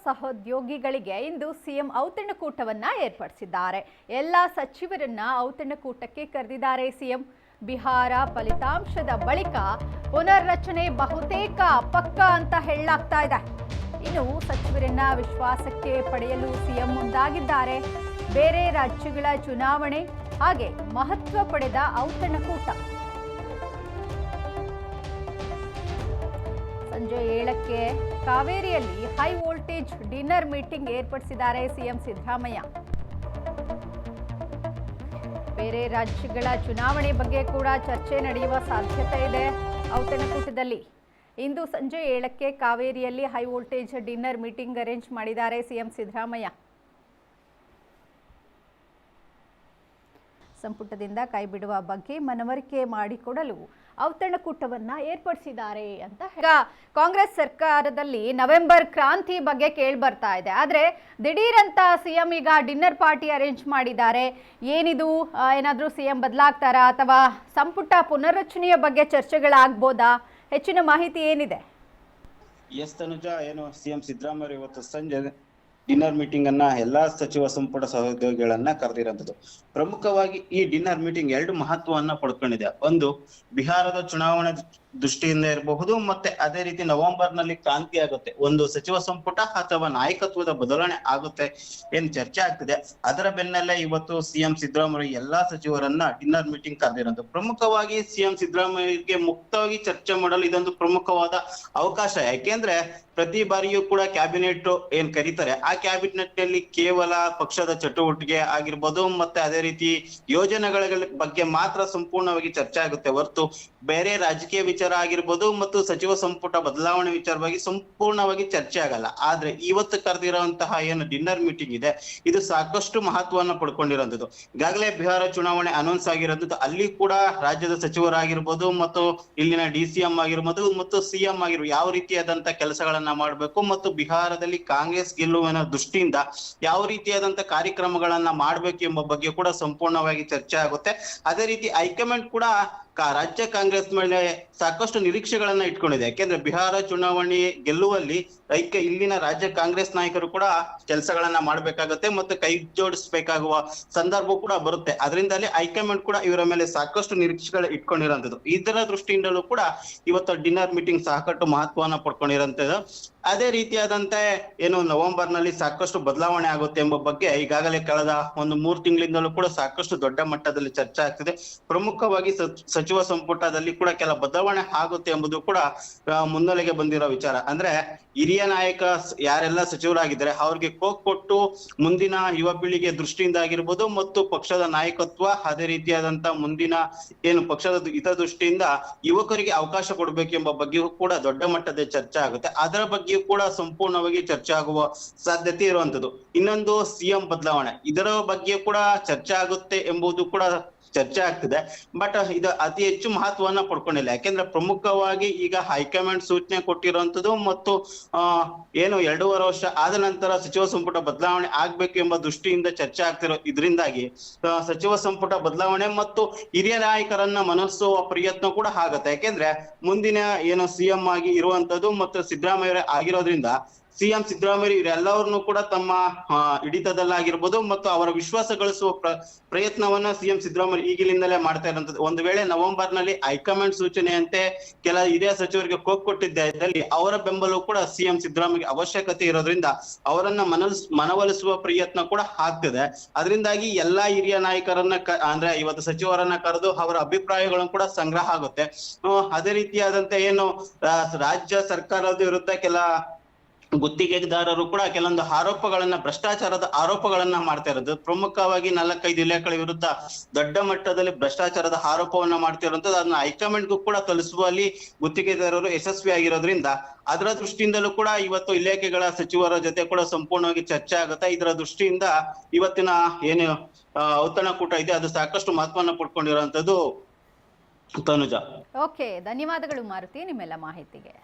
ಸಹೋದ್ಯೋಗಿಗಳಿಗೆ ಇಂದು CM ಔತಣಕೂಟವನ್ನ ಏರ್ಪಡಿಸಿದ್ದಾರೆ. ಎಲ್ಲ ಸಚಿವರನ್ನ ಔತಣಕೂಟಕ್ಕೆ ಕರೆದಿದ್ದಾರೆ ಸಿಎಂ. ಬಿಹಾರ ಫಲಿತಾಂಶದ ಬಳಿಕ ಪುನರ್ರಚನೆ ಬಹುತೇಕ ಪಕ್ಕ ಅಂತ ಹೇಳಲಾಗ್ತಾ ಇದೆ. ಇನ್ನು ಸಚಿವರನ್ನ ವಿಶ್ವಾಸಕ್ಕೆ ಪಡೆಯಲು ಸಿಎಂ ಮುಂದಾಗಿದ್ದಾರೆ. ಬೇರೆ ರಾಜ್ಯಗಳ ಚುನಾವಣೆ ಹಾಗೆ ಮಹತ್ವ ಪಡೆದ ಔತಣಕೂಟ ಸಂಜೆ 7ಕ್ಕೆ ಕಾವೇರಿಯಲ್ಲಿ ಹೈ ವೋಲ್ಟೇಜ್ ಡಿನ್ನರ್ ಮೀಟಿಂಗ್ ಏರ್ಪಡಿಸಿದ್ದಾರೆ ಸಿಎಂ ಸಿದ್ದರಾಮಯ್ಯ. ಬೇರೆ ರಾಜ್ಯಗಳ ಚುನಾವಣೆ ಬಗ್ಗೆ ಕೂಡ ಚರ್ಚೆ ನಡೆಯುವ ಸಾಧ್ಯತೆ ಇದೆ. ಔತಣಕೂಟದಲ್ಲಿ ಇಂದು ಸಂಜೆ 7ಕ್ಕೆ ಕಾವೇರಿಯಲ್ಲಿ high voltage dinner meeting arrange ಮಾಡಿದ್ದಾರೆ ಸಿಎಂ ಸಿದ್ದರಾಮಯ್ಯ. ಸಂಪುಟದಿಂದ ಕೈಬಿಡುವ ಬಗ್ಗೆ ಮನವರಿಕೆ ಮಾಡಿಕೊಡಲು ಔತಣಕೂಟವನ್ನ ಏರ್ಪಡಿಸಿದ್ದಾರೆ ಅಂತ. ಈಗ ಕಾಂಗ್ರೆಸ್ ಸರ್ಕಾರದಲ್ಲಿ ನವೆಂಬರ್ ಕ್ರಾಂತಿ ಬಗ್ಗೆ ಕೇಳಿ ಬರ್ತಾ ಇದೆ. ಆದ್ರೆ ದಿಢೀರಂತ ಸಿಎಂ ಈಗ ಡಿನ್ನರ್ ಪಾರ್ಟಿ ಅರೇಂಜ್ ಮಾಡಿದ್ದಾರೆ. ಏನಿದು, ಏನಾದ್ರೂ ಸಿಎಂ ಬದಲಾಗ್ತಾರಾ ಅಥವಾ ಸಂಪುಟ ಪುನರ್ರಚನೆಯ ಬಗ್ಗೆ ಚರ್ಚೆಗಳಾಗ್ಬೋದಾ? ಹೆಚ್ಚಿನ ಮಾಹಿತಿ ಏನಿದೆ? ಎಸ್ ತನುಜ, ಏನು ಸಿಎಂ ಸಿದ್ದರಾಮಯ್ಯ ಇವತ್ತು ಸಂಜೆ ಡಿನ್ನರ್ ಮೀಟಿಂಗ್ ಅನ್ನ ಎಲ್ಲಾ ಸಚಿವ ಸಂಪುಟ ಸಹೋದ್ಯೋಗಿಗಳನ್ನ ಕರೆದಿರುವಂತದ್ದು. ಪ್ರಮುಖವಾಗಿ ಈ ಡಿನ್ನರ್ ಮೀಟಿಂಗ್ 2 ಮಹತ್ವವನ್ನ ಪಡ್ಕೊಂಡಿದೆ. ಒಂದು, ಬಿಹಾರದ ಚುನಾವಣೆ ದೃಷ್ಟಿಯಿಂದ ಇರಬಹುದು, ಮತ್ತೆ ಅದೇ ರೀತಿ ನವೆಂಬರ್ ನಲ್ಲಿ ಕ್ರಾಂತಿ ಆಗುತ್ತೆ, ಒಂದು ಸಚಿವ ಸಂಪುಟ ಅಥವಾ ನಾಯಕತ್ವದ ಬದಲಾವಣೆ ಆಗುತ್ತೆ ಏನ್ ಚರ್ಚೆ ಆಗ್ತಿದೆ. ಅದರ ಬೆನ್ನಲ್ಲೇ ಇವತ್ತು ಸಿಎಂ ಸಿದ್ದರಾಮಯ್ಯ ಎಲ್ಲಾ ಸಚಿವರನ್ನ ಡಿನ್ನರ್ ಮೀಟಿಂಗ್ ಕರೆದಿರೋದು. ಪ್ರಮುಖವಾಗಿ ಸಿಎಂ ಸಿದ್ದರಾಮಯ್ಯಗೆ ಮುಕ್ತವಾಗಿ ಚರ್ಚೆ ಮಾಡಲು ಇದೊಂದು ಪ್ರಮುಖವಾದ ಅವಕಾಶ. ಯಾಕೆಂದ್ರೆ ಪ್ರತಿ ಬಾರಿಯೂ ಕೂಡ ಕ್ಯಾಬಿನೆಟ್ ಏನ್ ಕರೀತಾರೆ, ಆ ಕ್ಯಾಬಿನೆಟ್ ನಲ್ಲಿ ಕೇವಲ ಪಕ್ಷದ ಚಟುವಟಿಕೆ ಆಗಿರ್ಬೋದು, ಮತ್ತೆ ಅದೇ ರೀತಿ ಯೋಜನೆಗಳ ಬಗ್ಗೆ ಮಾತ್ರ ಸಂಪೂರ್ಣವಾಗಿ ಚರ್ಚೆ ಆಗುತ್ತೆ ಹೊರತು ಬೇರೆ ರಾಜಕೀಯ ವಿಚಾರ ಆಗಿರ್ಬೋದು ಮತ್ತು ಸಚಿವ ಸಂಪುಟ ಬದಲಾವಣೆ ವಿಚಾರವಾಗಿ ಸಂಪೂರ್ಣವಾಗಿ ಚರ್ಚೆ ಆಗಲ್ಲ. ಆದ್ರೆ ಇವತ್ತು ಕರೆದಿರುವಂತಹ ಏನು ಡಿನ್ನರ್ ಮೀಟಿಂಗ್ ಇದೆ, ಇದು ಸಾಕಷ್ಟು ಮಹತ್ವವನ್ನು ಪಡ್ಕೊಂಡಿರುವಂತದ್ದು. ಈಗಾಗಲೇ ಬಿಹಾರ ಚುನಾವಣೆ ಅನೌನ್ಸ್ ಆಗಿರೋದು, ಅಲ್ಲಿ ಕೂಡ ರಾಜ್ಯದ ಸಚಿವರಾಗಿರ್ಬೋದು ಮತ್ತು ಇಲ್ಲಿನ DCM ಆಗಿರ್ಬೋದು ಮತ್ತು CM ಆಗಿರ್ಬೋದು ಯಾವ ರೀತಿಯಾದಂತ ಕೆಲಸಗಳನ್ನ ಮಾಡಬೇಕು ಮತ್ತು ಬಿಹಾರದಲ್ಲಿ ಕಾಂಗ್ರೆಸ್ ಗೆಲ್ಲುವಿನ ದೃಷ್ಟಿಯಿಂದ ಯಾವ ರೀತಿಯಾದಂತ ಕಾರ್ಯಕ್ರಮಗಳನ್ನ ಮಾಡಬೇಕು ಎಂಬ ಬಗ್ಗೆ ಕೂಡ ಸಂಪೂರ್ಣವಾಗಿ ಚರ್ಚೆ ಆಗುತ್ತೆ. ಅದೇ ರೀತಿ ಹೈಕಮಾಂಡ್ ಕೂಡ ರಾಜ್ಯ ಕಾಂಗ್ರೆಸ್ ಮೇಲೆ ಸಾಕಷ್ಟು ನಿರೀಕ್ಷೆಗಳನ್ನ ಇಟ್ಕೊಂಡಿದೆ. ಯಾಕೆಂದ್ರೆ ಬಿಹಾರ ಚುನಾವಣೆ ಗೆಲ್ಲುವಲ್ಲಿ ಇಲ್ಲಿನ ರಾಜ್ಯ ಕಾಂಗ್ರೆಸ್ ನಾಯಕರು ಕೂಡ ಕೆಲಸಗಳನ್ನ ಮಾಡ್ಬೇಕಾಗತ್ತೆ ಮತ್ತು ಕೈ ಜೋಡಿಸ್ಬೇಕಾಗುವ ಸಂದರ್ಭ ಕೂಡ ಬರುತ್ತೆ. ಅದರಿಂದಲೇ ಹೈಕಮಾಂಡ್ ಕೂಡ ಇವರ ಮೇಲೆ ಸಾಕಷ್ಟು ನಿರೀಕ್ಷೆಗಳು ಇಟ್ಕೊಂಡಿರೋಂಥದ್ದು. ಇದರ ದೃಷ್ಟಿಯಿಂದಲೂ ಕೂಡ ಇವತ್ತು ಡಿನ್ನರ್ ಮೀಟಿಂಗ್ ಸಾಕಷ್ಟು ಮಹತ್ವವನ್ನ ಪಡ್ಕೊಂಡಿರೋಂಥದ್ದು. ಅದೇ ರೀತಿಯಾದಂತೆ ಏನು ನವೆಂಬರ್ ನಲ್ಲಿ ಸಾಕಷ್ಟು ಬದಲಾವಣೆ ಆಗುತ್ತೆ ಎಂಬ ಬಗ್ಗೆ ಈಗಾಗಲೇ ಕಳೆದ ಒಂದು 3 ತಿಂಗಳಿಂದಲೂ ಕೂಡ ಸಾಕಷ್ಟು ದೊಡ್ಡ ಮಟ್ಟದಲ್ಲಿ ಚರ್ಚೆ ಆಗ್ತಿದೆ. ಪ್ರಮುಖವಾಗಿ ಸಚಿವ ಸಂಪುಟದಲ್ಲಿ ಕೂಡ ಕೆಲ ಬದಲಾವಣೆ ಆಗುತ್ತೆ ಎಂಬುದು ಕೂಡ ಮುನ್ನೆಲೆಗೆ ಬಂದಿರೋ ವಿಚಾರ. ಅಂದ್ರೆ ಹಿರಿಯ ನಾಯಕ ಯಾರೆಲ್ಲ ಸಚಿವರಾಗಿದ್ದಾರೆ ಅವ್ರಿಗೆ ಕೊಟ್ಟು ಮುಂದಿನ ಯುವ ಪೀಳಿಗೆ ದೃಷ್ಟಿಯಿಂದ ಆಗಿರ್ಬೋದು ಮತ್ತು ಪಕ್ಷದ ನಾಯಕತ್ವ ಅದೇ ರೀತಿಯಾದಂತ ಮುಂದಿನ ಏನು ಪಕ್ಷದ ಹಿತದೃಷ್ಟಿಯಿಂದ ಯುವಕರಿಗೆ ಅವಕಾಶ ಕೊಡಬೇಕೆಂಬ ಬಗ್ಗೆಯೂ ಕೂಡ ದೊಡ್ಡ ಮಟ್ಟದ ಚರ್ಚೆ ಆಗುತ್ತೆ. ಅದರ ಬಗ್ಗೆ ಕೂಡ ಸಂಪೂರ್ಣವಾಗಿ ಚರ್ಚೆ ಆಗುವ ಸಾಧ್ಯತೆ ಇರುವಂತದ್ದು. ಇನ್ನೊಂದು CM ಬದಲಾವಣೆ, ಇದರ ಬಗ್ಗೆ ಕೂಡ ಚರ್ಚೆ ಆಗುತ್ತೆ ಎಂಬುದು ಕೂಡ ಚರ್ಚೆ ಆಗ್ತಿದೆ. ಬಟ್ ಇದು ಅತಿ ಹೆಚ್ಚು ಮಹತ್ವವನ್ನ ಪಡ್ಕೊಂಡಿಲ್ಲ. ಯಾಕೆಂದ್ರೆ ಪ್ರಮುಖವಾಗಿ ಈಗ ಹೈಕಮಾಂಡ್ ಸೂಚನೆ ಕೊಟ್ಟಿರುವಂತದ್ದು ಮತ್ತು ಏನು 2.5 ವರ್ಷ ಆದ ನಂತರ ಸಚಿವ ಸಂಪುಟ ಬದಲಾವಣೆ ಆಗ್ಬೇಕು ಎಂಬ ದೃಷ್ಟಿಯಿಂದ ಚರ್ಚೆ ಆಗ್ತಿರೋ ಇದರಿಂದಾಗಿ ಸಚಿವ ಸಂಪುಟ ಬದಲಾವಣೆ ಮತ್ತು ಹಿರಿಯ ನಾಯಕರನ್ನ ಮನಸ್ಸುವ ಪ್ರಯತ್ನ ಕೂಡ ಆಗತ್ತೆ. ಯಾಕೆಂದ್ರೆ ಮುಂದಿನ ಏನು CM ಆಗಿ ಇರುವಂತದ್ದು ಮತ್ತು ಸಿದ್ದರಾಮಯ್ಯ ಆಗಿರೋದ್ರಿಂದ CM ಸಿದ್ದರಾಮಯ್ಯ ಇವರೆಲ್ಲವರನ್ನು ಕೂಡ ತಮ್ಮ ಹಿಡಿತದಲ್ಲಾಗಿರ್ಬೋದು ಮತ್ತು ಅವರ ವಿಶ್ವಾಸ ಗಳಿಸುವ ಪ್ರಯತ್ನವನ್ನ CM ಸಿದ್ದರಾಮಯ್ಯ ಈಗಿನಿಂದಲೇ ಮಾಡ್ತಾ ಇರುವಂತದ್ದು. ಒಂದು ವೇಳೆ ನವೆಂಬರ್ ನಲ್ಲಿ ಹೈಕಮಾಂಡ್ ಸೂಚನೆಯಂತೆ ಕೆಲ ಹಿರಿಯ ಸಚಿವರಿಗೆ ಕೊಟ್ಟಿದ್ದಲ್ಲಿ ಅವರ ಬೆಂಬಲವೂ ಕೂಡ CM ಸಿದ್ದರಾಮಯ್ಯ ಅವಶ್ಯಕತೆ ಇರೋದ್ರಿಂದ ಅವರನ್ನ ಮನವೊಲಿಸುವ ಪ್ರಯತ್ನ ಕೂಡ ಆಗ್ತಿದೆ. ಅದರಿಂದಾಗಿ ಎಲ್ಲಾ ಹಿರಿಯ ನಾಯಕರನ್ನ ಅಂದ್ರೆ ಇವತ್ತು ಸಚಿವರನ್ನ ಕರೆದು ಅವರ ಅಭಿಪ್ರಾಯಗಳನ್ನು ಕೂಡ ಸಂಗ್ರಹ ಆಗುತ್ತೆ. ಅದೇ ರೀತಿಯಾದಂತೆ ಏನು ರಾಜ್ಯ ಸರ್ಕಾರದ ವಿರುದ್ಧ ಕೆಲ ಗುತ್ತಿಗೆದಾರರು ಕೂಡ ಕೆಲವೊಂದು ಆರೋಪಗಳನ್ನ ಭ್ರಷ್ಟಾಚಾರದ ಆರೋಪಗಳನ್ನ ಮಾಡ್ತಾ ಇರೋದು. ಪ್ರಮುಖವಾಗಿ 4-5 ಇಲಾಖೆಗಳ ವಿರುದ್ಧ ದೊಡ್ಡ ಮಟ್ಟದಲ್ಲಿ ಭ್ರಷ್ಟಾಚಾರದ ಆರೋಪವನ್ನ ಮಾಡ್ತಾ ಇರುವಂತದ್ದು. ಅದನ್ನ ಹೈಕಮಾಂಡ್ಗೂ ಕೂಡ ತಲುಪಿಸುವಲ್ಲಿ ಗುತ್ತಿಗೆದಾರರು ಯಶಸ್ವಿ ಆಗಿರೋದ್ರಿಂದ ಅದರ ದೃಷ್ಟಿಯಿಂದಲೂ ಕೂಡ ಇವತ್ತು ಇಲಾಖೆಗಳ ಸಚಿವರ ಜೊತೆ ಕೂಡ ಸಂಪೂರ್ಣವಾಗಿ ಚರ್ಚೆ ಆಗುತ್ತೆ. ಇದರ ದೃಷ್ಟಿಯಿಂದ ಇವತ್ತಿನ ಏನು ಔತಣಕೂಟ ಇದೆ ಅದು ಸಾಕಷ್ಟು ಮಹತ್ವವನ್ನು ಪಡ್ಕೊಂಡಿರುವಂತದ್ದು ತನುಜ. ಓಕೆ, ಧನ್ಯವಾದಗಳು ಮಾರುತಿ ನಿಮ್ಮೆಲ್ಲ ಮಾಹಿತಿಗೆ.